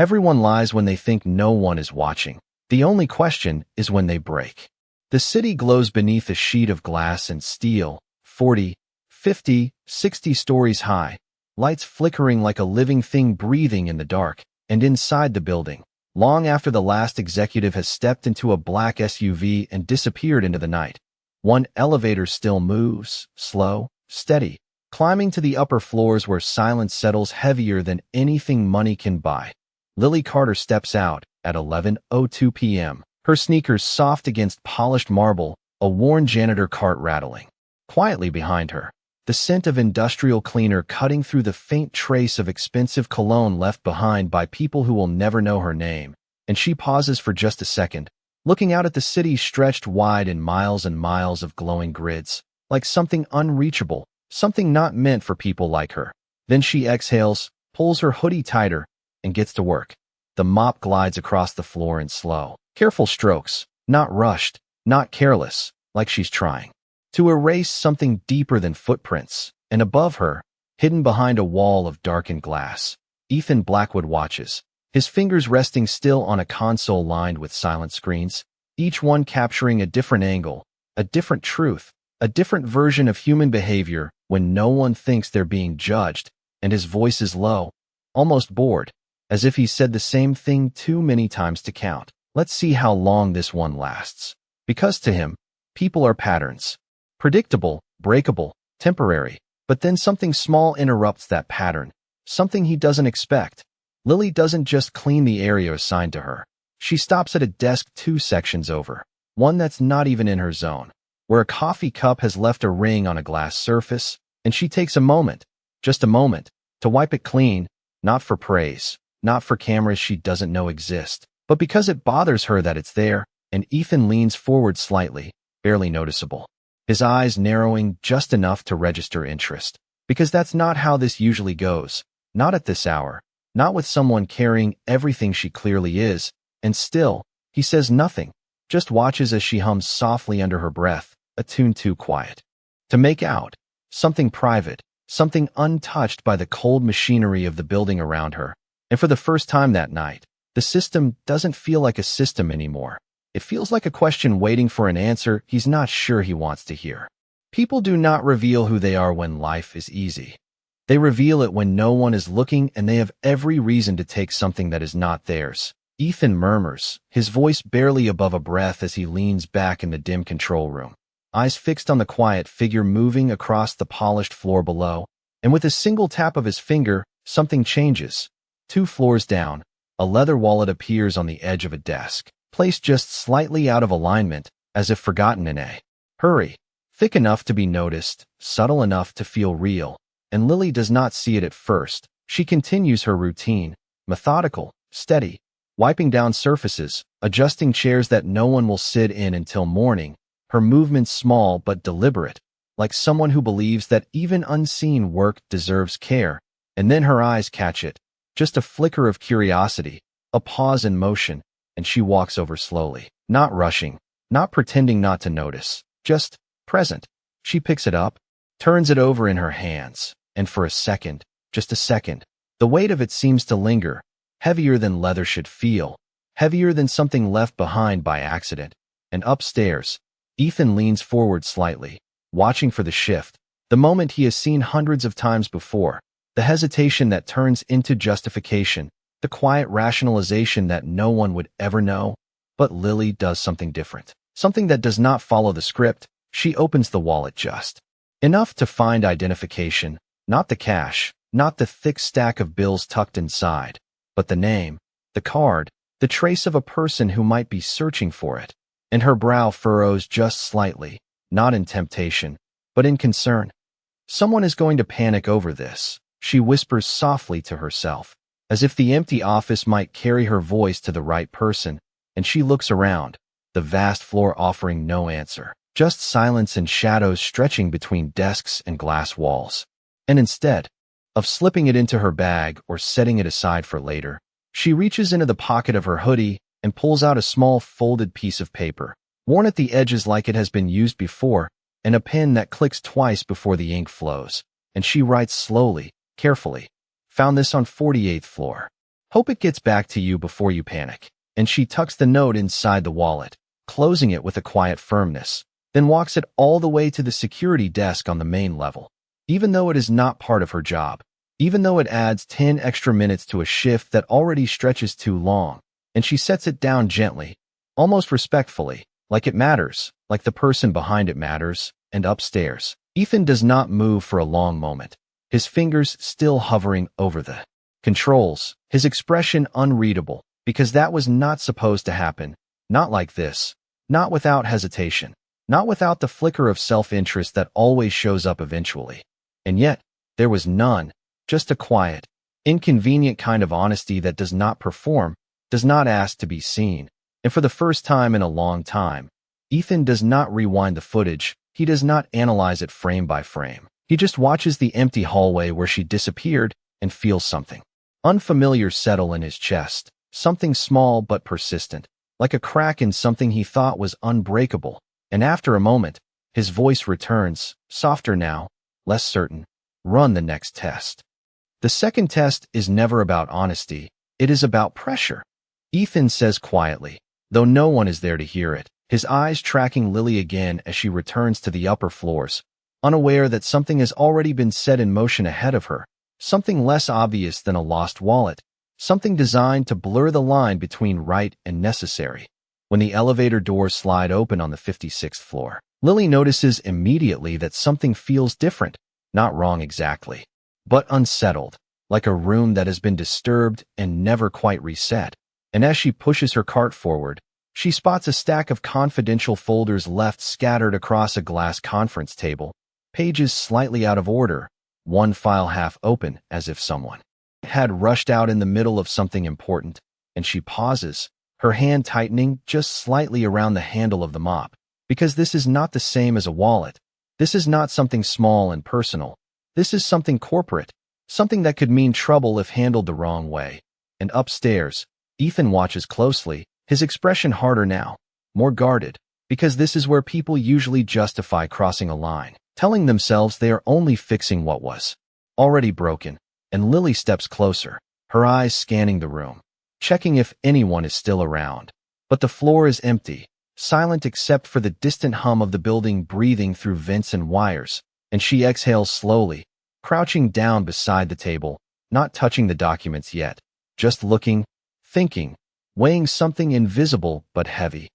Everyone lies when they think no one is watching. The only question is when they break. The city glows beneath a sheet of glass and steel, 40, 50, 60 stories high, lights flickering like a living thing breathing in the dark. And inside the building, long after the last executive has stepped into a black SUV and disappeared into the night, one elevator still moves, slow, steady, climbing to the upper floors where silence settles heavier than anything money can buy. Lily Carter steps out at 11:02 p.m., her sneakers soft against polished marble, a worn janitor cart rattling. Quietly behind her, the scent of industrial cleaner cutting through the faint trace of expensive cologne left behind by people who will never know her name, and she pauses for just a second, looking out at the city stretched wide in miles and miles of glowing grids, like something unreachable, something not meant for people like her. Then she exhales, pulls her hoodie tighter, and gets to work. The mop glides across the floor in slow, careful strokes, not rushed, not careless, like she's trying to erase something deeper than footprints. And above her, hidden behind a wall of darkened glass, Ethan Blackwood watches, his fingers resting still on a console lined with silent screens, each one capturing a different angle, a different truth, a different version of human behavior when no one thinks they're being judged, and his voice is low, almost bored, as if he said the same thing too many times to count. Let's see how long this one lasts. Because to him, people are patterns. Predictable, breakable, temporary. But then something small interrupts that pattern, something he doesn't expect. Lily doesn't just clean the area assigned to her. She stops at a desk 2 sections over, one that's not even in her zone, where a coffee cup has left a ring on a glass surface, and she takes a moment, just a moment, to wipe it clean, not for praise, not for cameras she doesn't know exist, but because it bothers her that it's there. And Ethan leans forward slightly, barely noticeable, his eyes narrowing just enough to register interest. Because that's not how this usually goes, not at this hour, not with someone carrying everything she clearly is. And still, he says nothing, just watches as she hums softly under her breath, a tune too quiet to make out, something private, something untouched by the cold machinery of the building around her. And for the first time that night, the system doesn't feel like a system anymore. It feels like a question waiting for an answer he's not sure he wants to hear. People do not reveal who they are when life is easy. They reveal it when no one is looking and they have every reason to take something that is not theirs. Ethan murmurs, his voice barely above a breath as he leans back in the dim control room, eyes fixed on the quiet figure moving across the polished floor below. And with a single tap of his finger, something changes. 2 floors down, a leather wallet appears on the edge of a desk, placed just slightly out of alignment, as if forgotten in a hurry. Thick enough to be noticed, subtle enough to feel real. And Lily does not see it at first. She continues her routine, methodical, steady, wiping down surfaces, adjusting chairs that no one will sit in until morning, her movements small but deliberate, like someone who believes that even unseen work deserves care. And then her eyes catch it, just a flicker of curiosity, a pause in motion, and she walks over slowly, not rushing, not pretending not to notice, just present. She picks it up, turns it over in her hands, and for a second, just a second, the weight of it seems to linger, heavier than leather should feel, heavier than something left behind by accident. And upstairs, Ethan leans forward slightly, watching for the shift, the moment he has seen hundreds of times before, the hesitation that turns into justification, the quiet rationalization that no one would ever know. But Lily does something different, something that does not follow the script. She opens the wallet just enough to find identification, not the cash, not the thick stack of bills tucked inside, but the name, the card, the trace of a person who might be searching for it. And her brow furrows just slightly, not in temptation, but in concern. Someone is going to panic over this, she whispers softly to herself, as if the empty office might carry her voice to the right person. And she looks around, the vast floor offering no answer, just silence and shadows stretching between desks and glass walls. And instead of slipping it into her bag or setting it aside for later, she reaches into the pocket of her hoodie and pulls out a small folded piece of paper, worn at the edges like it has been used before, and a pen that clicks twice before the ink flows. And she writes slowly, carefully, "Found this on 48th floor. Hope it gets back to you before you panic. And she tucks the note inside the wallet, closing it with a quiet firmness, then walks it all the way to the security desk on the main level. Even though it is not part of her job, even though it adds 10 extra minutes to a shift that already stretches too long, and she sets it down gently, almost respectfully, like it matters, like the person behind it matters, and upstairs. Ethan does not move for a long moment, his fingers still hovering over the controls, his expression unreadable, because that was not supposed to happen, not like this, not without hesitation, not without the flicker of self-interest that always shows up eventually. And yet, there was none, just a quiet, inconvenient kind of honesty that does not perform, does not ask to be seen. And for the first time in a long time, Ethan does not rewind the footage, he does not analyze it frame by frame. He just watches the empty hallway where she disappeared and feels something unfamiliar settle in his chest, something small but persistent, like a crack in something he thought was unbreakable. And after a moment, his voice returns, softer now, less certain. Run the next test. The second test is never about honesty, it is about pressure. Ethan says quietly, though no one is there to hear it, his eyes tracking Lily again as she returns to the upper floors, unaware that something has already been set in motion ahead of her, something less obvious than a lost wallet, something designed to blur the line between right and necessary. When the elevator doors slide open on the 56th floor, Lily notices immediately that something feels different, not wrong exactly, but unsettled, like a room that has been disturbed and never quite reset. And as she pushes her cart forward, she spots a stack of confidential folders left scattered across a glass conference table, pages slightly out of order, one file half open as if someone had rushed out in the middle of something important, and she pauses, her hand tightening just slightly around the handle of the mop, because this is not the same as a wallet. This is not something small and personal. This is something corporate, something that could mean trouble if handled the wrong way. And upstairs, Ethan watches closely, his expression harder now, more guarded, because this is where people usually justify crossing a line, telling themselves they are only fixing what was already broken. And Lily steps closer, her eyes scanning the room, checking if anyone is still around. But the floor is empty, silent except for the distant hum of the building breathing through vents and wires, and she exhales slowly, crouching down beside the table, not touching the documents yet, just looking, thinking, weighing something invisible but heavy.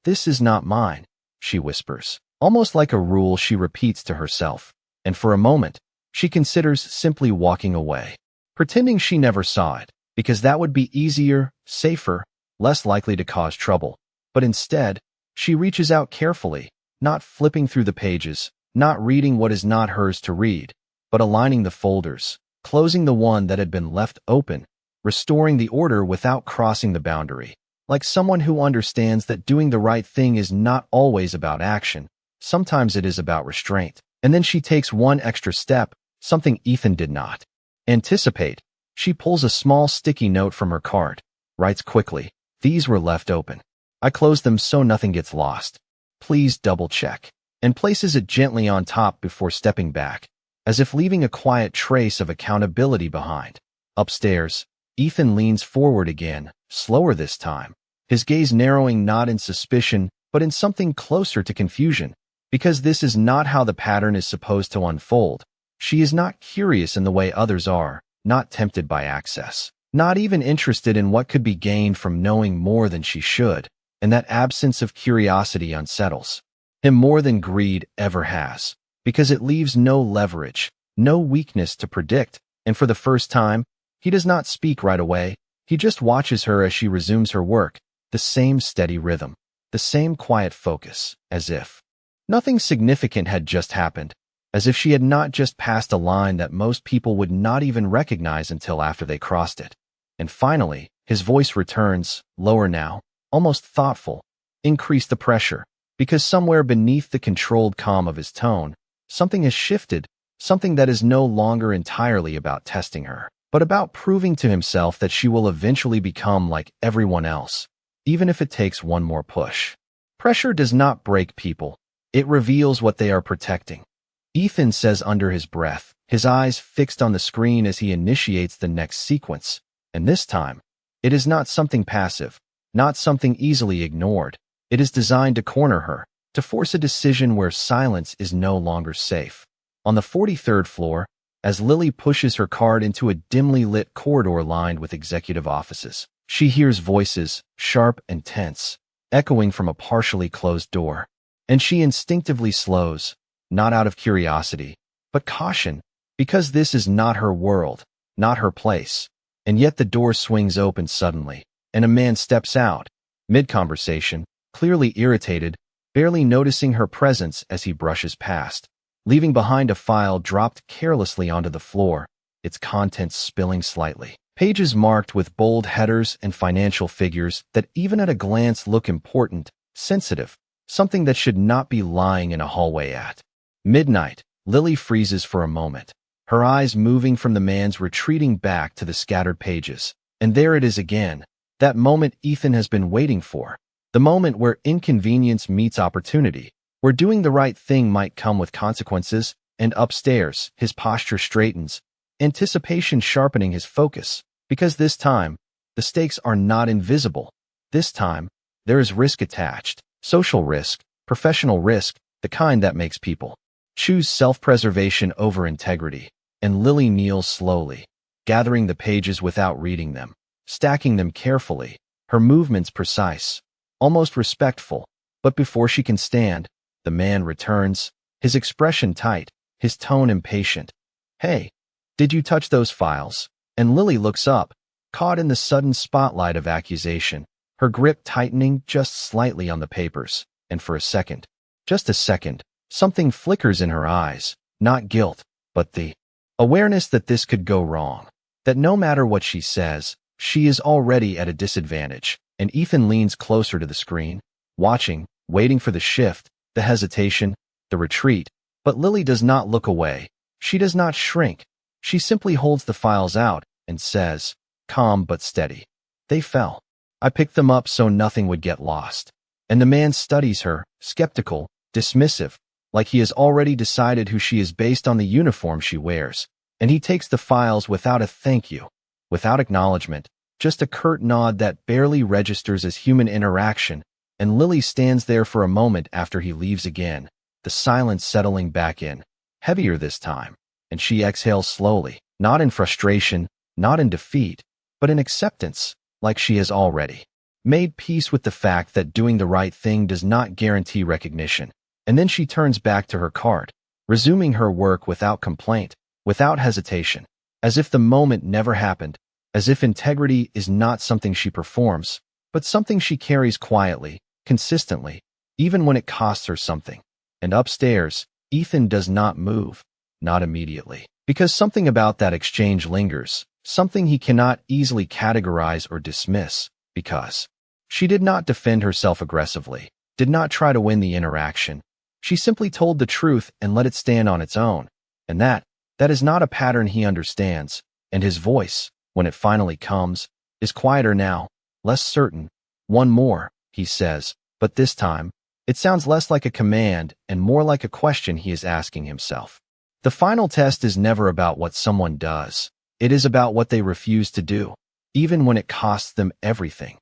"This is not mine," she whispers, almost like a rule she repeats to herself, and for a moment, she considers simply walking away, pretending she never saw it, because that would be easier, safer, less likely to cause trouble. But instead, she reaches out carefully, not flipping through the pages, not reading what is not hers to read, but aligning the folders, closing the one that had been left open, restoring the order without crossing the boundary, like someone who understands that doing the right thing is not always about action, sometimes it is about restraint. And then she takes one extra step, something Ethan did not anticipate. She pulls a small sticky note from her cart, writes quickly, "These were left open. I closed them so nothing gets lost. Please double check," and places it gently on top before stepping back, as if leaving a quiet trace of accountability behind. Upstairs, Ethan leans forward again, slower this time, his gaze narrowing not in suspicion, but in something closer to confusion, because this is not how the pattern is supposed to unfold. She is not curious in the way others are, not tempted by access, not even interested in what could be gained from knowing more than she should, and that absence of curiosity unsettles him more than greed ever has, because it leaves no leverage, no weakness to predict, and for the first time, he does not speak right away, he just watches her as she resumes her work, the same steady rhythm, the same quiet focus, as if nothing significant had just happened, as if she had not just passed a line that most people would not even recognize until after they crossed it. And finally, his voice returns, lower now, almost thoughtful. Increase the pressure, because somewhere beneath the controlled calm of his tone, something has shifted, something that is no longer entirely about testing her, but about proving to himself that she will eventually become like everyone else, even if it takes one more push. Pressure does not break people. It reveals what they are protecting. Ethan says under his breath, his eyes fixed on the screen as he initiates the next sequence, and this time, It is not something passive, not something easily ignored. It is designed to corner her, to force a decision where silence is no longer safe. On the 43rd floor, as Lily pushes her cart into a dimly lit corridor lined with executive offices, she hears voices, sharp and tense, echoing from a partially closed door. And she instinctively slows, not out of curiosity, but caution, because this is not her world, not her place. And yet the door swings open suddenly, and a man steps out, mid-conversation, clearly irritated, barely noticing her presence as he brushes past, leaving behind a file dropped carelessly onto the floor, its contents spilling slightly. Pages marked with bold headers and financial figures that even at a glance look important, sensitive, something that should not be lying in a hallway at midnight. Lily freezes for a moment, her eyes moving from the man's retreating back to the scattered pages. And there it is again, that moment Ethan has been waiting for, the moment where inconvenience meets opportunity, where doing the right thing might come with consequences. And upstairs, his posture straightens, anticipation sharpening his focus, because this time, the stakes are not invisible. This time, there is risk attached, social risk, professional risk, the kind that makes people choose self-preservation over integrity. And Lily kneels slowly, gathering the pages without reading them, stacking them carefully, her movements precise, almost respectful. But before she can stand, the man returns, his expression tight, his tone impatient. "Hey, did you touch those files?" And Lily looks up, caught in the sudden spotlight of accusation, her grip tightening just slightly on the papers. And for a second, just a second, something flickers in her eyes, not guilt, but the awareness that this could go wrong, that no matter what she says, she is already at a disadvantage. And Ethan leans closer to the screen, watching, waiting for the shift, the hesitation, the retreat. But Lily does not look away. She does not shrink. She simply holds the files out and says, calm but steady, "They fell. I picked them up so nothing would get lost." And the man studies her, skeptical, dismissive, like he has already decided who she is based on the uniform she wears. And he takes the files without a thank you, without acknowledgement, just a curt nod that barely registers as human interaction. And Lily stands there for a moment after he leaves again, the silence settling back in, heavier this time. And she exhales slowly, not in frustration, not in defeat, but in acceptance, like she has already made peace with the fact that doing the right thing does not guarantee recognition. And then she turns back to her cart, resuming her work without complaint, without hesitation, as if the moment never happened, as if integrity is not something she performs, but something she carries quietly, consistently, even when it costs her something. And upstairs, Ethan does not move, not immediately, because something about that exchange lingers, something he cannot easily categorize or dismiss, because she did not defend herself aggressively, did not try to win the interaction. She simply told the truth and let it stand on its own. And that is not a pattern he understands. And his voice, when it finally comes, is quieter now, less certain. "One more," he says, but this time, it sounds less like a command and more like a question he is asking himself. The final test is never about what someone does. It is about what they refuse to do, even when it costs them everything.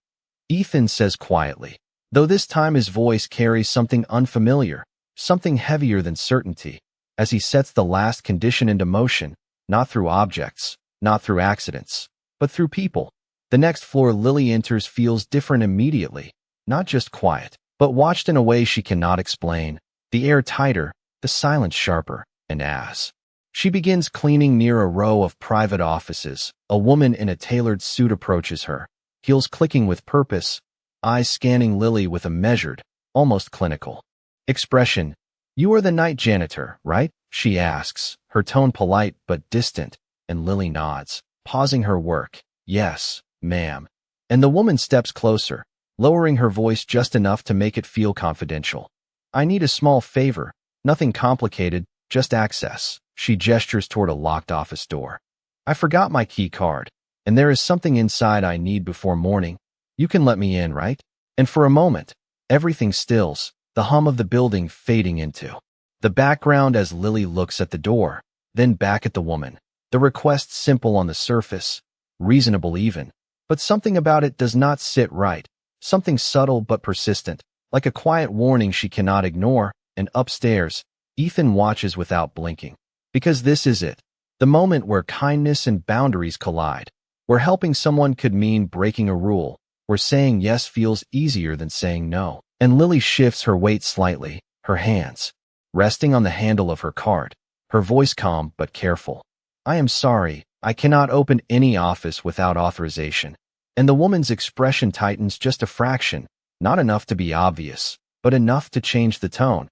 Ethan says quietly, though this time his voice carries something unfamiliar, something heavier than certainty, as he sets the last condition into motion, not through objects, not through accidents, but through people. The next floor Lily enters feels different immediately, not just quiet, but watched in a way she cannot explain, the air tighter, the silence sharper. And as she begins cleaning near a row of private offices, a woman in a tailored suit approaches her, heels clicking with purpose, eyes scanning Lily with a measured, almost clinical expression. "You are the night janitor, right?" she asks, her tone polite but distant. And Lily nods, pausing her work. "Yes, ma'am." And the woman steps closer, lowering her voice just enough to make it feel confidential. "I need a small favor, nothing complicated, just access." She gestures toward a locked office door. "I forgot my key card, and there is something inside I need before morning. You can let me in, right?" And for a moment, everything stills, the hum of the building fading into the background as Lily looks at the door, then back at the woman. The request simple on the surface, reasonable even, but something about it does not sit right. Something subtle but persistent, like a quiet warning she cannot ignore. And upstairs, Ethan watches without blinking. Because this is it. The moment where kindness and boundaries collide. Where helping someone could mean breaking a rule. Where saying yes feels easier than saying no. And Lily shifts her weight slightly, her hands resting on the handle of her cart, her voice calm but careful. I am sorry, I cannot open any office without authorization. And the woman's expression tightens just a fraction, not enough to be obvious, but enough to change the tone.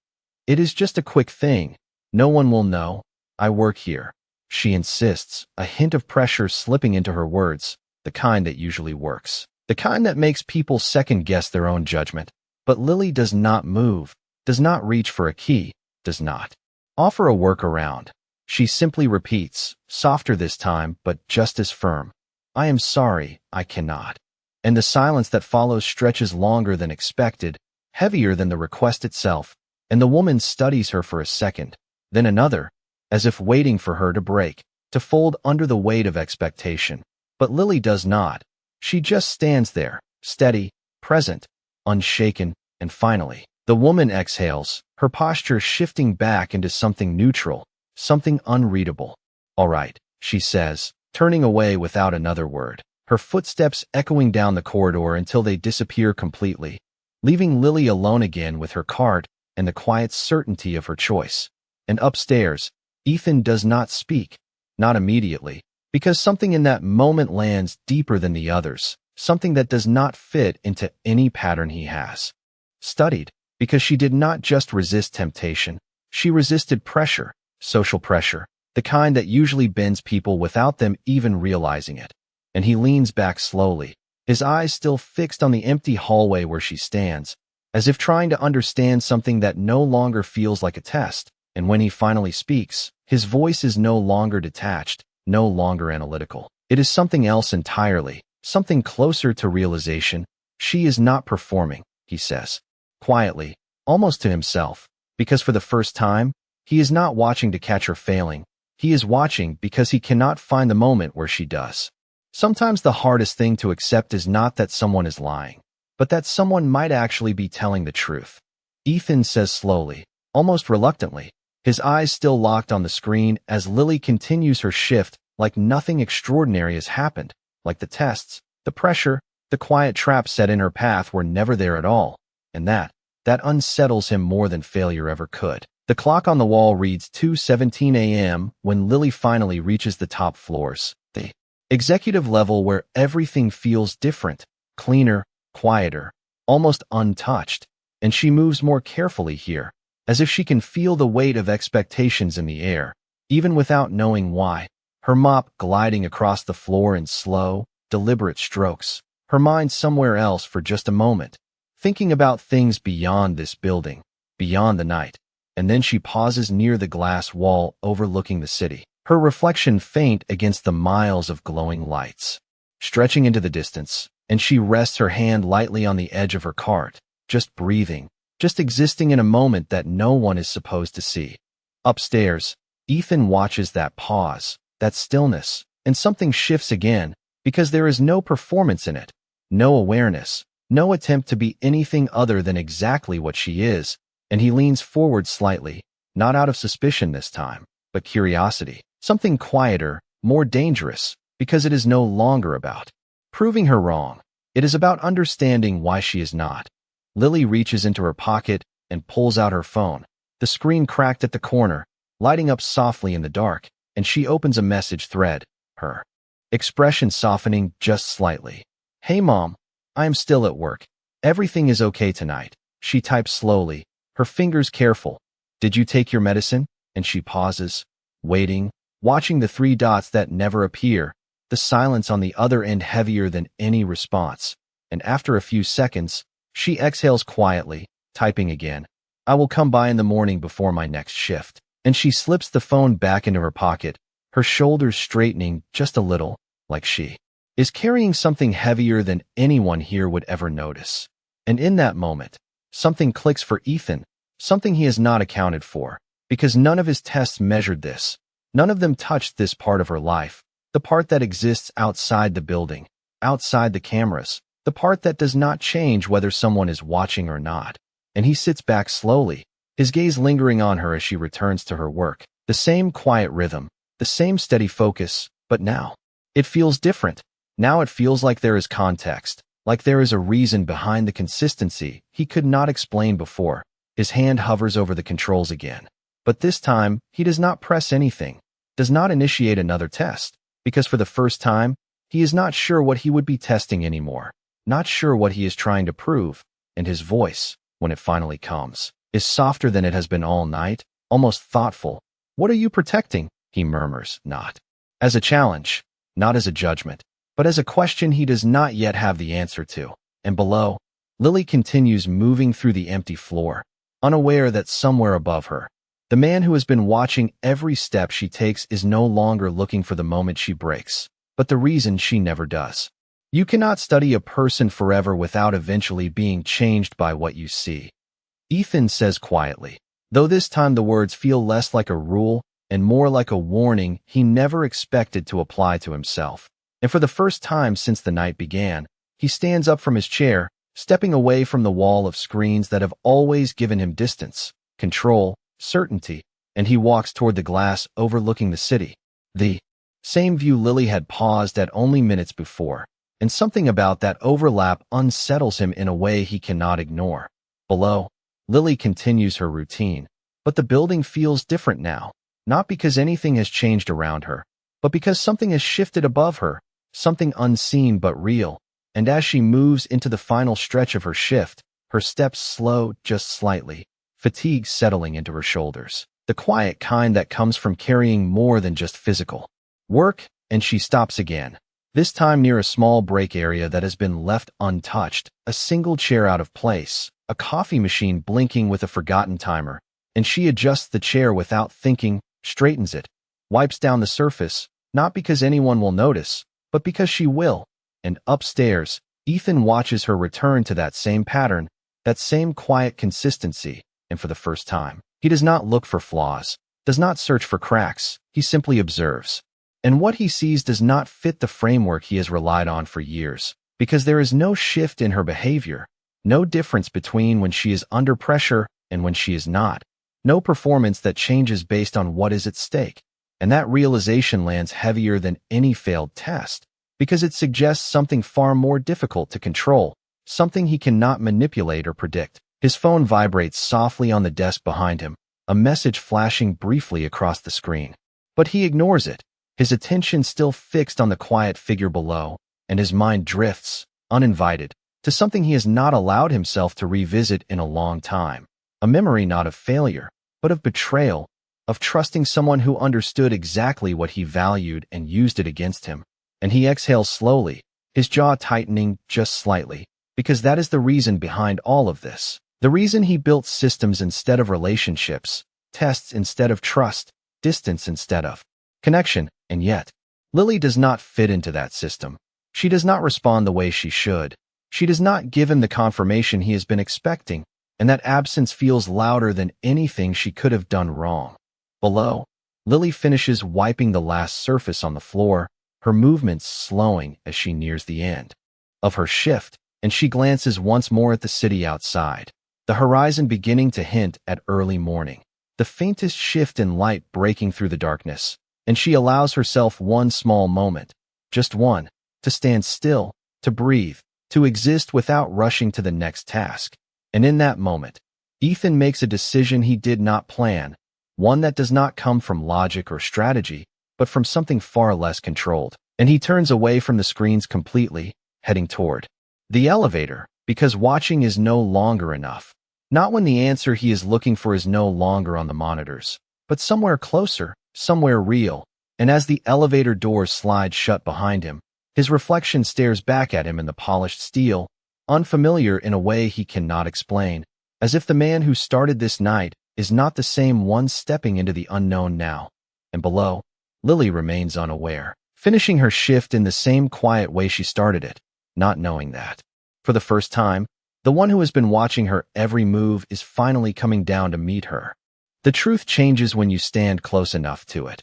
It is just a quick thing. No one will know. I work here. She insists, a hint of pressure slipping into her words, the kind that usually works. The kind that makes people second-guess their own judgment. But Lily does not move, does not reach for a key, does not offer a workaround. She simply repeats, softer this time, but just as firm. I am sorry, I cannot. And the silence that follows stretches longer than expected, heavier than the request itself, and the woman studies her for a second, then another, as if waiting for her to break, to fold under the weight of expectation. But Lily does not. She just stands there, steady, present, unshaken, and finally, the woman exhales, her posture shifting back into something neutral, something unreadable. All right, she says, turning away without another word, her footsteps echoing down the corridor until they disappear completely, leaving Lily alone again with her cart and the quiet certainty of her choice. And upstairs, Ethan does not speak, not immediately, because something in that moment lands deeper than the others, something that does not fit into any pattern he has studied, because she did not just resist temptation, she resisted pressure, social pressure, the kind that usually bends people without them even realizing it. And he leans back slowly, his eyes still fixed on the empty hallway where she stands, as if trying to understand something that no longer feels like a test. And when he finally speaks, his voice is no longer detached, no longer analytical. It is something else entirely, something closer to realization. She is not performing, he says, quietly, almost to himself, because for the first time, he is not watching to catch her failing. He is watching because he cannot find the moment where she does. Sometimes the hardest thing to accept is not that someone is lying, but that someone might actually be telling the truth. Ethan says slowly, almost reluctantly, his eyes still locked on the screen as Lily continues her shift like nothing extraordinary has happened, like the tests, the pressure, the quiet traps set in her path were never there at all. And that unsettles him more than failure ever could. The clock on the wall reads 2:17 a.m. when Lily finally reaches the top floors, the executive level where everything feels different, cleaner, quieter, almost untouched, and she moves more carefully here, as if she can feel the weight of expectations in the air, even without knowing why. Her mop gliding across the floor in slow, deliberate strokes, her mind somewhere else for just a moment, thinking about things beyond this building, beyond the night. And then she pauses near the glass wall overlooking the city, her reflection faint against the miles of glowing lights, stretching into the distance, and she rests her hand lightly on the edge of her cart, just breathing, just existing in a moment that no one is supposed to see. Upstairs, Ethan watches that pause, that stillness, and something shifts again, because there is no performance in it, no awareness, no attempt to be anything other than exactly what she is, and he leans forward slightly, not out of suspicion this time, but curiosity, something quieter, more dangerous, because it is no longer about proving her wrong. It is about understanding why she is not. Lily reaches into her pocket and pulls out her phone, the screen cracked at the corner, lighting up softly in the dark, and she opens a message thread, her expression softening just slightly. Hey Mom, I am still at work. Everything is okay tonight. She types slowly, her fingers careful. Did you take your medicine? And she pauses, waiting, watching the three dots that never appear, the silence on the other end heavier than any response. And after a few seconds, she exhales quietly, typing again. I will come by in the morning before my next shift. And she slips the phone back into her pocket, her shoulders straightening just a little, like she is carrying something heavier than anyone here would ever notice. And in that moment, something clicks for Ethan, something he has not accounted for, because none of his tests measured this. None of them touched this part of her life, the part that exists outside the building. outside the cameras, the part that does not change whether someone is watching or not. And he sits back slowly, his gaze lingering on her as she returns to her work. The same quiet rhythm, the same steady focus, but now it feels different. Now it feels like there is context, like there is a reason behind the consistency he could not explain before. His hand hovers over the controls again. But this time, he does not press anything, does not initiate another test, because for the first time, he is not sure what he would be testing anymore, not sure what he is trying to prove, and his voice, when it finally comes, is softer than it has been all night, almost thoughtful. "What are you protecting?" he murmurs, not as a challenge, not as a judgment, but as a question he does not yet have the answer to. And below, Lily continues moving through the empty floor, unaware that somewhere above her, the man who has been watching every step she takes is no longer looking for the moment she breaks, but the reason she never does. You cannot study a person forever without eventually being changed by what you see, Ethan says quietly, though this time the words feel less like a rule and more like a warning he never expected to apply to himself. And for the first time since the night began, he stands up from his chair, stepping away from the wall of screens that have always given him distance, control, certainty, and he walks toward the glass overlooking the city. The same view Lily had paused at only minutes before, and something about that overlap unsettles him in a way he cannot ignore. Below, Lily continues her routine, but the building feels different now, not because anything has changed around her, but because something has shifted above her, something unseen but real, and as she moves into the final stretch of her shift, her steps slow just slightly, fatigue settling into her shoulders, the quiet kind that comes from carrying more than just physical work, and she stops again, this time near a small break area that has been left untouched, a single chair out of place, a coffee machine blinking with a forgotten timer, and she adjusts the chair without thinking, straightens it, wipes down the surface, not because anyone will notice, but because she will. And upstairs, Ethan watches her return to that same pattern, that same quiet consistency, and for the first time, he does not look for flaws, does not search for cracks, he simply observes. And what he sees does not fit the framework he has relied on for years, because there is no shift in her behavior, no difference between when she is under pressure and when she is not, no performance that changes based on what is at stake. And that realization lands heavier than any failed test, because it suggests something far more difficult to control, something he cannot manipulate or predict. His phone vibrates softly on the desk behind him, a message flashing briefly across the screen. But he ignores it, his attention still fixed on the quiet figure below, and his mind drifts, uninvited, to something he has not allowed himself to revisit in a long time. A memory not of failure, but of betrayal, of trusting someone who understood exactly what he valued and used it against him. And he exhales slowly, his jaw tightening just slightly, because that is the reason behind all of this. The reason he built systems instead of relationships, tests instead of trust, distance instead of connection, and yet, Lily does not fit into that system. She does not respond the way she should. She does not give him the confirmation he has been expecting, and that absence feels louder than anything she could have done wrong. Below, Lily finishes wiping the last surface on the floor, her movements slowing as she nears the end of her shift, and she glances once more at the city outside, the horizon beginning to hint at early morning, the faintest shift in light breaking through the darkness, and she allows herself one small moment, just one, to stand still, to breathe, to exist without rushing to the next task. And in that moment, Ethan makes a decision he did not plan, one that does not come from logic or strategy, but from something far less controlled. And he turns away from the screens completely, heading toward the elevator, because watching is no longer enough. Not when the answer he is looking for is no longer on the monitors, but somewhere closer, somewhere real. And as the elevator doors slide shut behind him, his reflection stares back at him in the polished steel, unfamiliar in a way he cannot explain, as if the man who started this night is not the same one stepping into the unknown now. And below, Lily remains unaware, finishing her shift in the same quiet way she started it, not knowing that, for the first time, the one who has been watching her every move is finally coming down to meet her. The truth changes when you stand close enough to it.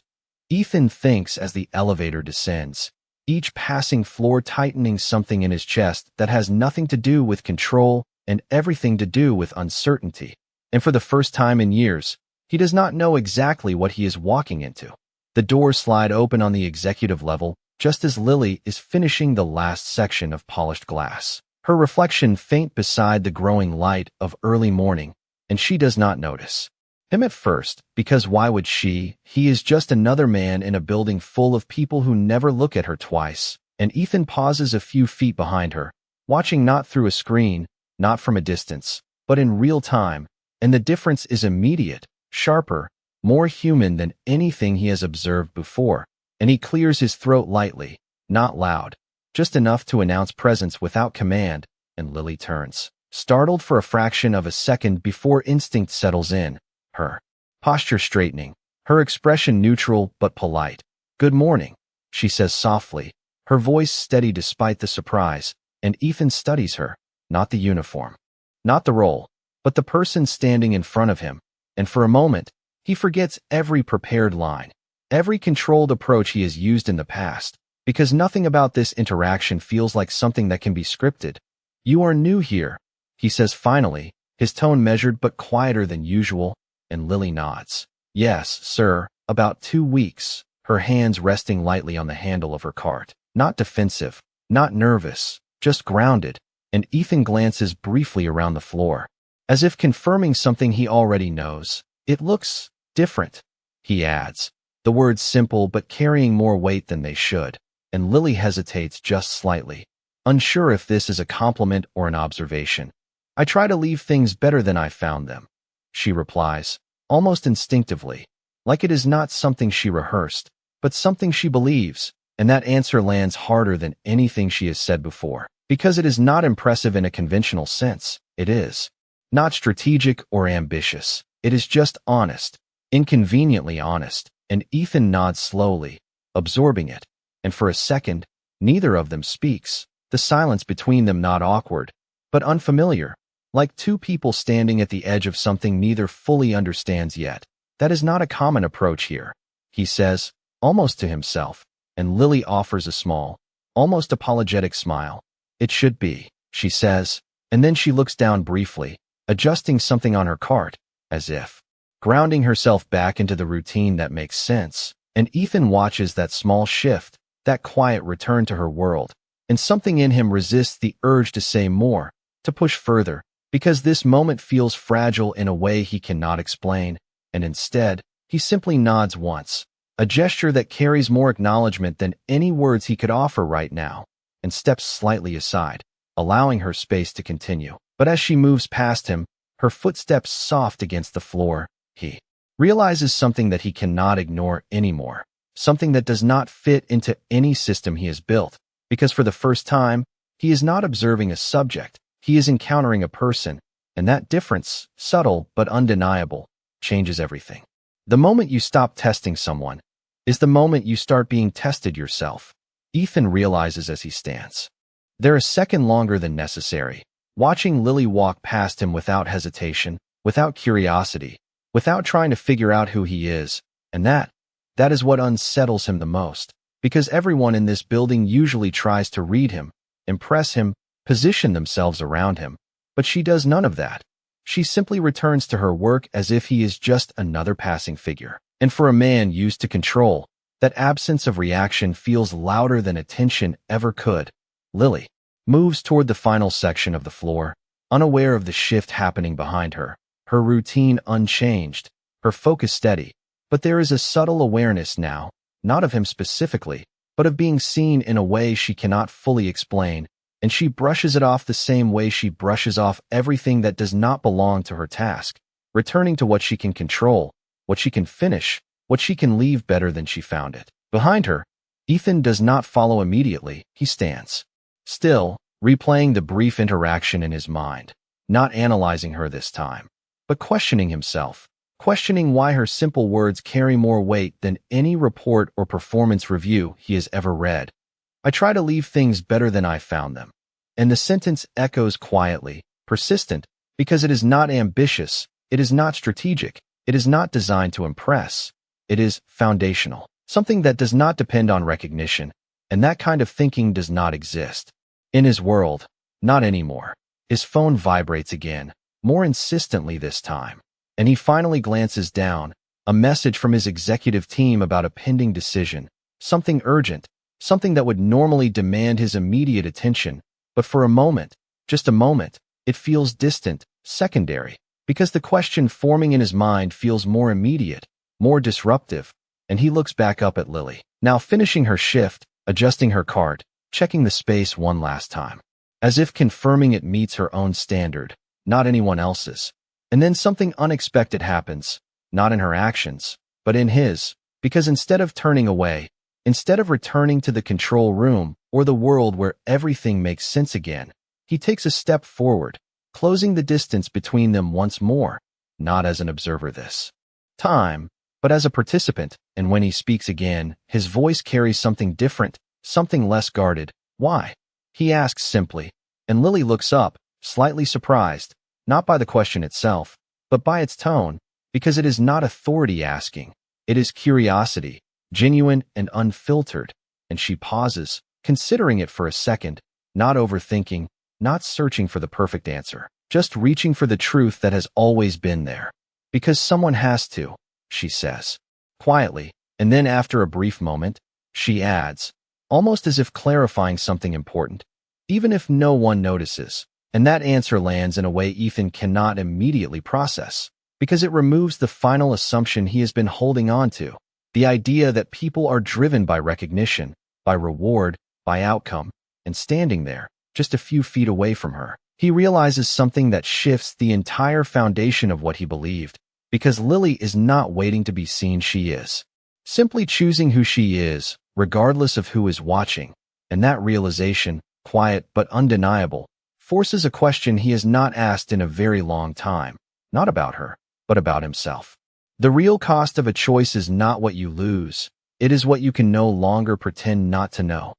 Ethan thinks as the elevator descends. each passing floor tightening something in his chest that has nothing to do with control and everything to do with uncertainty. And for the first time in years, he does not know exactly what he is walking into. The doors slide open on the executive level just as Lily is finishing the last section of polished glass. Her reflection faint beside the growing light of early morning, and she does not notice him at first, because why would she? He is just another man in a building full of people who never look at her twice. And Ethan pauses a few feet behind her, watching not through a screen, not from a distance, but in real time, and the difference is immediate, sharper, more human than anything he has observed before, and he clears his throat lightly, not loud, just enough to announce presence without command, and Lily turns, startled for a fraction of a second before instinct settles in, her posture straightening, her expression neutral but polite. "Good morning," she says softly, her voice steady despite the surprise, and Ethan studies her, not the uniform, not the role, but the person standing in front of him, and for a moment, he forgets every prepared line, every controlled approach he has used in the past, because nothing about this interaction feels like something that can be scripted. "You are new here," he says finally, his tone measured but quieter than usual, and Lily nods. "Yes, sir, about 2 weeks," her hands resting lightly on the handle of her cart. Not defensive, not nervous, just grounded, and Ethan glances briefly around the floor, as if confirming something he already knows. "It looks different," he adds, the words simple but carrying more weight than they should, and Lily hesitates just slightly, unsure if this is a compliment or an observation. "I try to leave things better than I found them," she replies, almost instinctively, like it is not something she rehearsed, but something she believes, and that answer lands harder than anything she has said before, because it is not impressive in a conventional sense. It is not strategic or ambitious. It is just honest, inconveniently honest, and Ethan nods slowly, absorbing it, and for a second, neither of them speaks, the silence between them not awkward, but unfamiliar, like two people standing at the edge of something neither fully understands yet. "That is not a common approach here," he says, almost to himself, and Lily offers a small, almost apologetic smile. "It should be," she says, and then she looks down briefly, adjusting something on her cart, as if grounding herself back into the routine that makes sense, and Ethan watches that small shift, that quiet return to her world, and something in him resists the urge to say more, to push further, because this moment feels fragile in a way he cannot explain, and instead, he simply nods once, a gesture that carries more acknowledgement than any words he could offer right now, and steps slightly aside, allowing her space to continue. But as she moves past him, her footsteps soft against the floor, he realizes something that he cannot ignore anymore, something that does not fit into any system he has built, because for the first time, he is not observing a subject, he is encountering a person, and that difference, subtle but undeniable, changes everything. The moment you stop testing someone is the moment you start being tested yourself, Ethan realizes as he stands. They're a second longer than necessary, watching Lily walk past him without hesitation, without curiosity, without trying to figure out who he is, and that is what unsettles him the most, because everyone in this building usually tries to read him, impress him, position themselves around him, but she does none of that. She simply returns to her work as if he is just another passing figure. And for a man used to control, that absence of reaction feels louder than attention ever could. Lily moves toward the final section of the floor, unaware of the shift happening behind her, her routine unchanged, her focus steady, but there is a subtle awareness now, not of him specifically, but of being seen in a way she cannot fully explain, and she brushes it off the same way she brushes off everything that does not belong to her task, returning to what she can control, what she can finish, what she can leave better than she found it. Behind her, Ethan does not follow immediately. He stands still, replaying the brief interaction in his mind, not analyzing her this time, but questioning himself, questioning why her simple words carry more weight than any report or performance review he has ever read. "I try to leave things better than I found them." And the sentence echoes quietly, persistent, because it is not ambitious, it is not strategic, it is not designed to impress. It is foundational, something that does not depend on recognition. and that kind of thinking does not exist. In his world, not anymore. His phone vibrates again, more insistently this time, and he finally glances down, a message from his executive team about a pending decision, something urgent, something that would normally demand his immediate attention, but for a moment, just a moment, it feels distant, secondary, because the question forming in his mind feels more immediate, more disruptive, and he looks back up at Lily, now finishing her shift, adjusting her cart, checking the space one last time, as if confirming it meets her own standard, not anyone else's. And then something unexpected happens, not in her actions, but in his, because instead of turning away, instead of returning to the control room or the world where everything makes sense again, he takes a step forward, closing the distance between them once more, not as an observer this time, but as a participant, and when he speaks again, his voice carries something different, something less guarded. Why? He asks simply, and Lily looks up, slightly surprised, not by the question itself, but by its tone, because it is not authority asking, it is curiosity, genuine and unfiltered, and she pauses, considering it for a second, not overthinking, not searching for the perfect answer, just reaching for the truth that has always been there. Because someone has to, she says, quietly, and then after a brief moment, she adds, almost as if clarifying something important, even if no one notices, and that answer lands in a way Ethan cannot immediately process, because it removes the final assumption he has been holding on to, the idea that people are driven by recognition, by reward, by outcome, and standing there, just a few feet away from her, he realizes something that shifts the entire foundation of what he believed, because Lily is not waiting to be seen, she is simply choosing who she is, regardless of who is watching, and that realization, quiet but undeniable, forces a question he has not asked in a very long time, not about her, but about himself. The real cost of a choice is not what you lose, it is what you can no longer pretend not to know.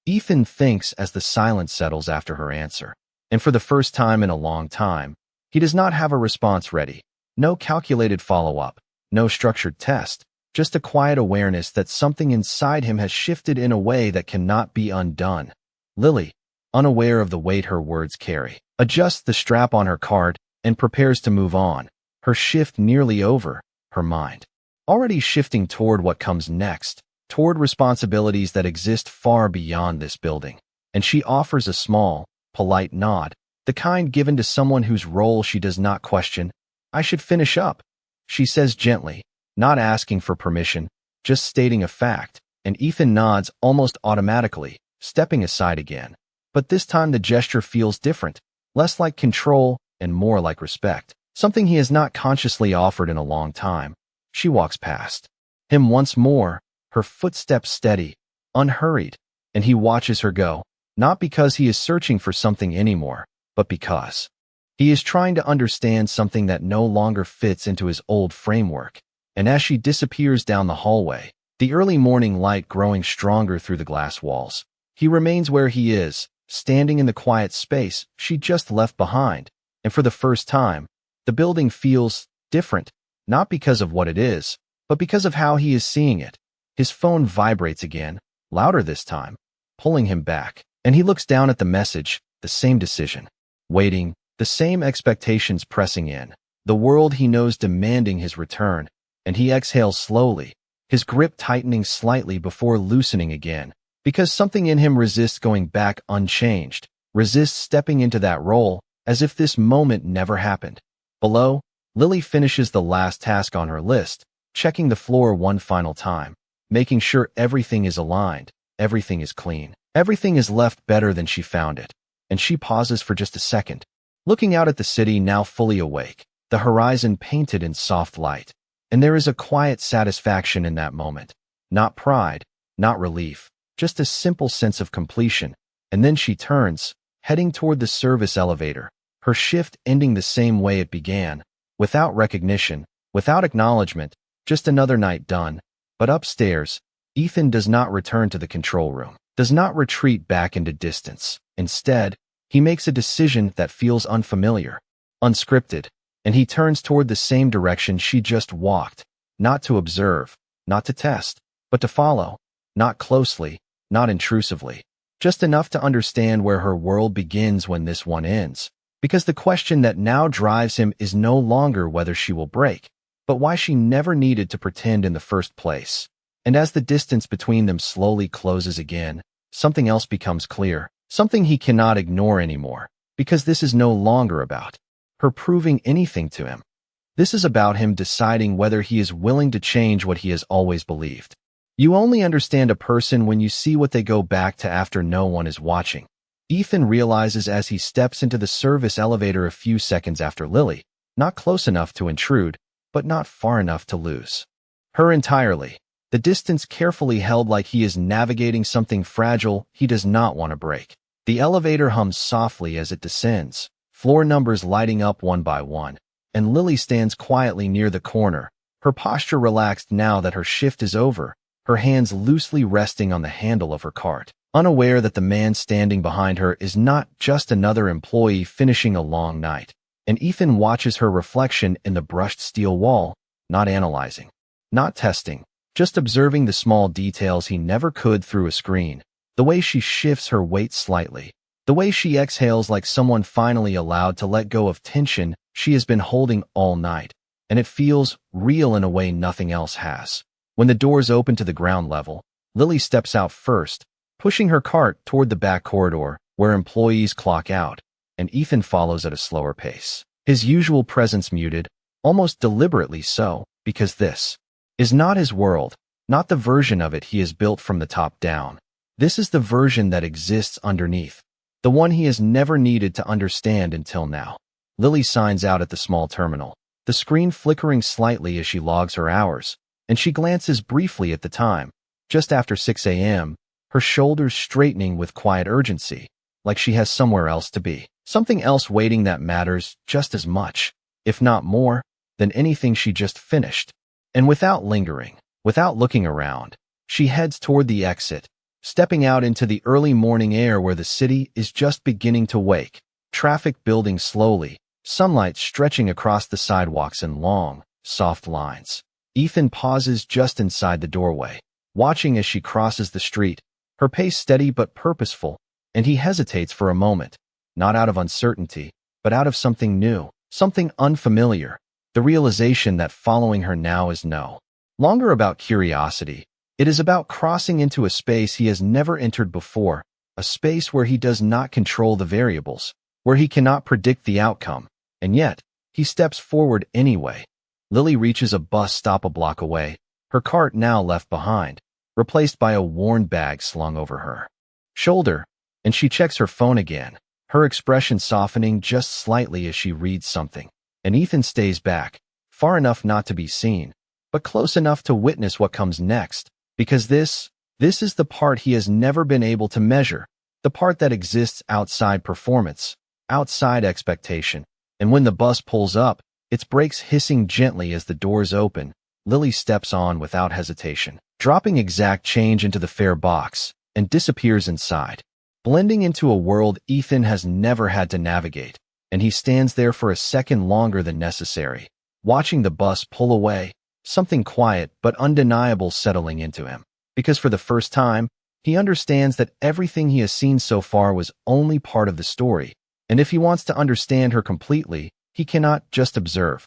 Ethan thinks as the silence settles after her answer, and for the first time in a long time, he does not have a response ready, no calculated follow-up, no structured test, just a quiet awareness that something inside him has shifted in a way that cannot be undone. Lily, unaware of the weight her words carry, adjusts the strap on her cart and prepares to move on, her shift nearly over, her mind already shifting toward what comes next, toward responsibilities that exist far beyond this building. And she offers a small, polite nod, the kind given to someone whose role she does not question. I should finish up, she says gently, not asking for permission, just stating a fact, and Ethan nods almost automatically, stepping aside again. But this time the gesture feels different, less like control and more like respect, something he has not consciously offered in a long time. She walks past him once more, her footsteps steady, unhurried, and he watches her go, not because he is searching for something anymore, but because he is trying to understand something that no longer fits into his old framework. And as she disappears down the hallway, the early morning light growing stronger through the glass walls, he remains where he is, standing in the quiet space she just left behind, and for the first time, the building feels different, not because of what it is, but because of how he is seeing it. His phone vibrates again, louder this time, pulling him back, and he looks down at the message, the same decision, waiting, the same expectations pressing in, the world he knows demanding his return, and he exhales slowly, his grip tightening slightly before loosening again, because something in him resists going back unchanged, resists stepping into that role, as if this moment never happened. Below, Lily finishes the last task on her list, checking the floor one final time, making sure everything is aligned, everything is clean, everything is left better than she found it, and she pauses for just a second, looking out at the city now fully awake, the horizon painted in soft light, and there is a quiet satisfaction in that moment, not pride, not relief, just a simple sense of completion, and then she turns, heading toward the service elevator, her shift ending the same way it began, without recognition, without acknowledgement, just another night done. But upstairs, Ethan does not return to the control room, does not retreat back into distance. Instead, he makes a decision that feels unfamiliar, unscripted, and he turns toward the same direction she just walked, not to observe, not to test, but to follow, not closely, not intrusively, just enough to understand where her world begins when this one ends. Because the question that now drives him is no longer whether she will break, but why she never needed to pretend in the first place. And as the distance between them slowly closes again, something else becomes clear, something he cannot ignore anymore, because this is no longer about her proving anything to him. This is about him deciding whether he is willing to change what he has always believed. You only understand a person when you see what they go back to after no one is watching. Ethan realizes as he steps into the service elevator a few seconds after Lily, not close enough to intrude, but not far enough to lose her entirely. The distance carefully held like he is navigating something fragile he does not want to break. The elevator hums softly as it descends, floor numbers lighting up one by one, and Lily stands quietly near the corner, her posture relaxed now that her shift is over, her hands loosely resting on the handle of her cart, unaware that the man standing behind her is not just another employee finishing a long night. And Ethan watches her reflection in the brushed steel wall, not analyzing, not testing, just observing the small details he never could through a screen. The way she shifts her weight slightly, the way she exhales like someone finally allowed to let go of tension she has been holding all night, and it feels real in a way nothing else has. When the doors open to the ground level, Lily steps out first, pushing her cart toward the back corridor where employees clock out, and Ethan follows at a slower pace, his usual presence muted, almost deliberately so, because this is not his world, not the version of it he has built from the top down. This is the version that exists underneath, the one he has never needed to understand until now. Lily signs out at the small terminal, the screen flickering slightly as she logs her hours, and she glances briefly at the time, just after 6 a.m., her shoulders straightening with quiet urgency, like she has somewhere else to be, something else waiting that matters just as much, if not more, than anything she just finished. And without lingering, without looking around, she heads toward the exit, stepping out into the early morning air where the city is just beginning to wake, traffic building slowly, sunlight stretching across the sidewalks in long, soft lines. Ethan pauses just inside the doorway, watching as she crosses the street, her pace steady but purposeful, and he hesitates for a moment, not out of uncertainty, but out of something new, something unfamiliar, the realization that following her now is no longer about curiosity. It is about crossing into a space he has never entered before, a space where he does not control the variables, where he cannot predict the outcome, and yet, he steps forward anyway. Lily reaches a bus stop a block away, her cart now left behind, replaced by a worn bag slung over her shoulder, and she checks her phone again, her expression softening just slightly as she reads something. And Ethan stays back, far enough not to be seen, but close enough to witness what comes next, because this is the part he has never been able to measure, the part that exists outside performance, outside expectation. And when the bus pulls up, its brakes hissing gently as the doors open, Lily steps on without hesitation, dropping exact change into the fare box, and disappears inside, blending into a world Ethan has never had to navigate. And he stands there for a second longer than necessary, watching the bus pull away, something quiet but undeniable settling into him. Because for the first time, he understands that everything he has seen so far was only part of the story, and if he wants to understand her completely, he cannot just observe.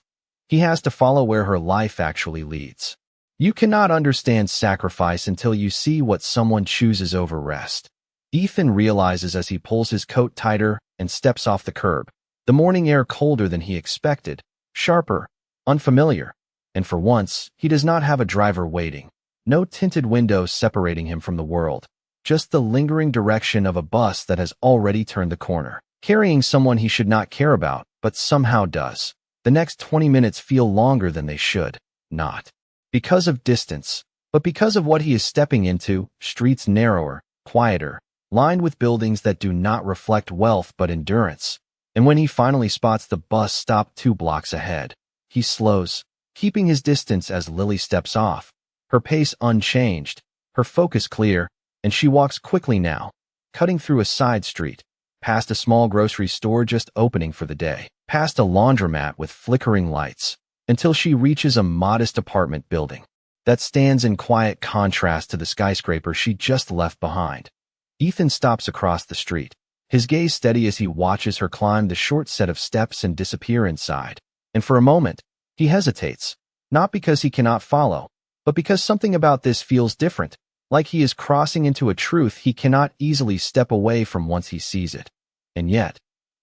He has to follow where her life actually leads. You cannot understand sacrifice until you see what someone chooses over rest. Ethan realizes as he pulls his coat tighter and steps off the curb. The morning air colder than he expected, sharper, unfamiliar, and for once, he does not have a driver waiting. No tinted windows separating him from the world, just the lingering direction of a bus that has already turned the corner, carrying someone he should not care about, but somehow does. The next 20 minutes feel longer than they should, not because of distance, but because of what he is stepping into, streets narrower, quieter, lined with buildings that do not reflect wealth but endurance. And when he finally spots the bus stop 2 blocks ahead, he slows, keeping his distance as Lily steps off, her pace unchanged, her focus clear, and she walks quickly now, cutting through a side street, past a small grocery store just opening for the day, past a laundromat with flickering lights, until she reaches a modest apartment building. that stands in quiet contrast to the skyscraper she just left behind. Ethan stops across the street, his gaze steady as he watches her climb the short set of steps and disappear inside. And for a moment, he hesitates, not because he cannot follow, but because something about this feels different, like he is crossing into a truth he cannot easily step away from once he sees it. And yet,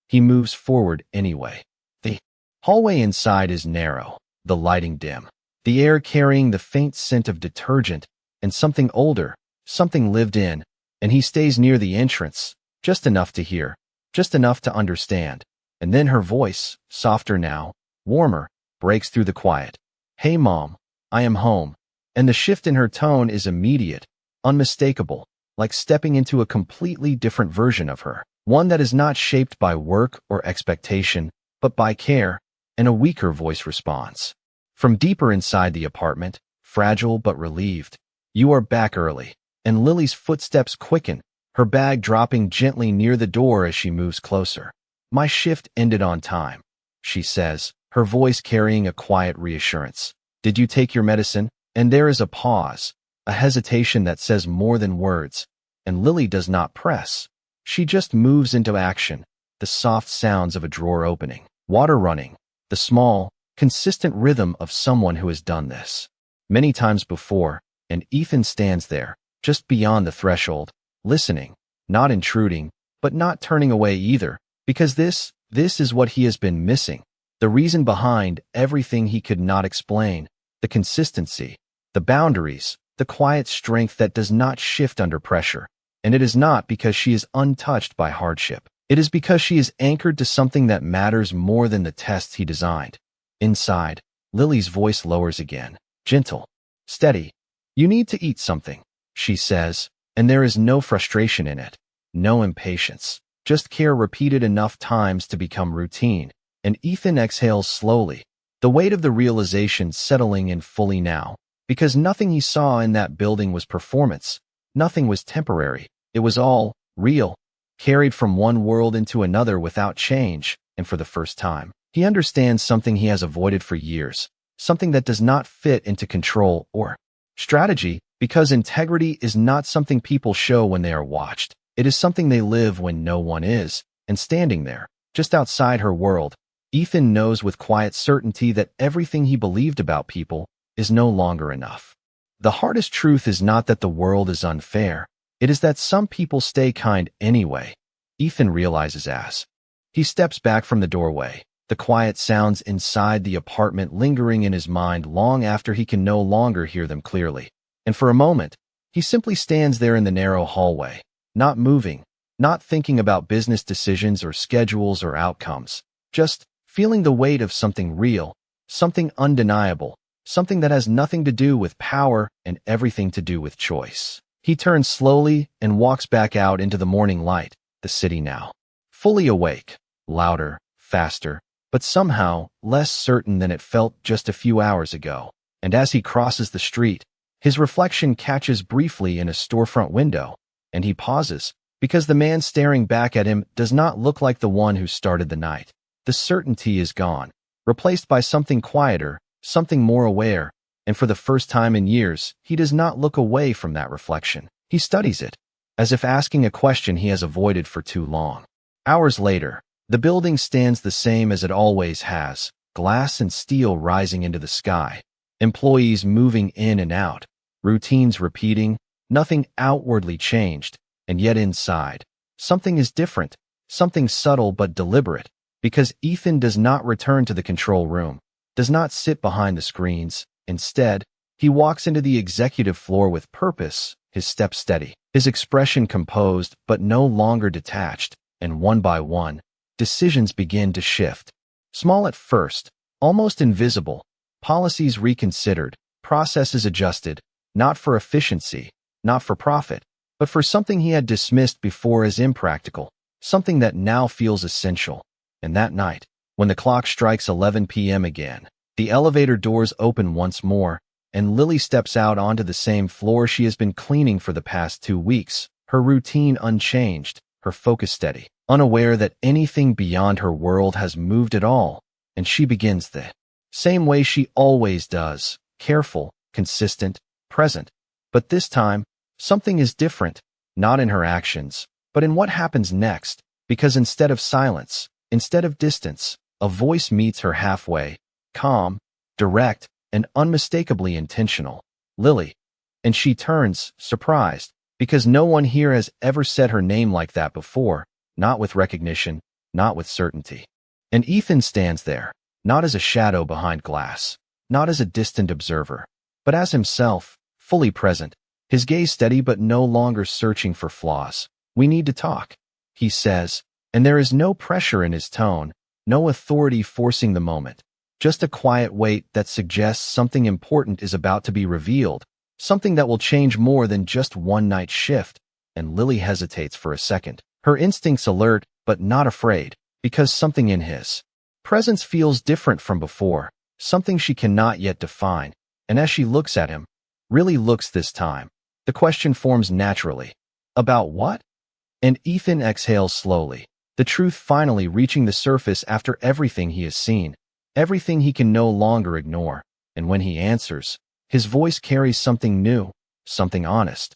he moves forward anyway. The hallway inside is narrow, the lighting dim, the air carrying the faint scent of detergent and something older, something lived in, and he stays near the entrance, just enough to hear, just enough to understand. And then her voice, softer now, warmer, breaks through the quiet. "Hey Mom, I am home." And the shift in her tone is immediate, unmistakable, like stepping into a completely different version of her, one that is not shaped by work or expectation, but by care, and a weaker voice responds. From deeper inside the apartment, fragile but relieved, "You are back early." And Lily's footsteps quicken, her bag dropping gently near the door as she moves closer. "My shift ended on time," she says, her voice carrying a quiet reassurance. "Did you take your medicine?" And there is a pause, a hesitation that says more than words, and Lily does not press. She just moves into action, the soft sounds of a drawer opening, water running, the small, consistent rhythm of someone who has done this many times before, and Ethan stands there, just beyond the threshold, listening, not intruding, but not turning away either, because this is what he has been missing, the reason behind everything he could not explain, the consistency, the boundaries, the quiet strength that does not shift under pressure. And it is not because she is untouched by hardship. It is because she is anchored to something that matters more than the tests he designed. Inside, Lily's voice lowers again, gentle, steady. "You need to eat something," she says, and there is no frustration in it, no impatience, just care repeated enough times to become routine. And Ethan exhales slowly, the weight of the realization settling in fully now, because nothing he saw in that building was performance, nothing was temporary, it was all real, carried from one world into another without change, and for the first time, he understands something he has avoided for years, something that does not fit into control or strategy, because integrity is not something people show when they are watched. It is something they live when no one is, and standing there, just outside her world, Ethan knows with quiet certainty that everything he believed about people is no longer enough. The hardest truth is not that the world is unfair, it is that some people stay kind anyway, Ethan realizes as he steps back from the doorway, the quiet sounds inside the apartment lingering in his mind long after he can no longer hear them clearly. And for a moment, he simply stands there in the narrow hallway, not moving, not thinking about business decisions or schedules or outcomes, just feeling the weight of something real, something undeniable, something that has nothing to do with power and everything to do with choice. He turns slowly and walks back out into the morning light, the city now, fully awake, louder, faster, but somehow less certain than it felt just a few hours ago. And as he crosses the street, his reflection catches briefly in a storefront window, and he pauses, because the man staring back at him does not look like the one who started the night. The certainty is gone, replaced by something quieter, something more aware, and for the first time in years, he does not look away from that reflection. He studies it, as if asking a question he has avoided for too long. Hours later, the building stands the same as it always has, glass and steel rising into the sky, employees moving in and out, routines repeating, nothing outwardly changed, and yet inside, something is different, something subtle but deliberate, because Ethan does not return to the control room, does not sit behind the screens. Instead, he walks into the executive floor with purpose, his step steady, his expression composed but no longer detached, and one by one, decisions begin to shift. Small at first, almost invisible, policies reconsidered, processes adjusted, not for efficiency, not for profit, but for something he had dismissed before as impractical, something that now feels essential. And that night, when the clock strikes 11 p.m. again, the elevator doors open once more, and Lily steps out onto the same floor she has been cleaning for the past 2 weeks, her routine unchanged, her focus steady, unaware that anything beyond her world has moved at all, and she begins the same way she always does, careful, consistent, present. But this time, something is different, not in her actions, but in what happens next, because instead of silence, instead of distance, a voice meets her halfway, calm, direct, and unmistakably intentional. Lily. And she turns, surprised, because no one here has ever said her name like that before, not with recognition, not with certainty. And Ethan stands there, not as a shadow behind glass, not as a distant observer, but as himself, fully present, his gaze steady but no longer searching for flaws. "We need to talk," he says, and there is no pressure in his tone, no authority forcing the moment, just a quiet weight that suggests something important is about to be revealed, something that will change more than just one night's shift. And Lily hesitates for a second, her instincts alert but not afraid, because something in his presence feels different from before, something she cannot yet define. And as she looks at him, really looks this time, the question forms naturally. About what? And Ethan exhales slowly, the truth finally reaching the surface after everything he has seen, everything he can no longer ignore. And when he answers, his voice carries something new, something honest,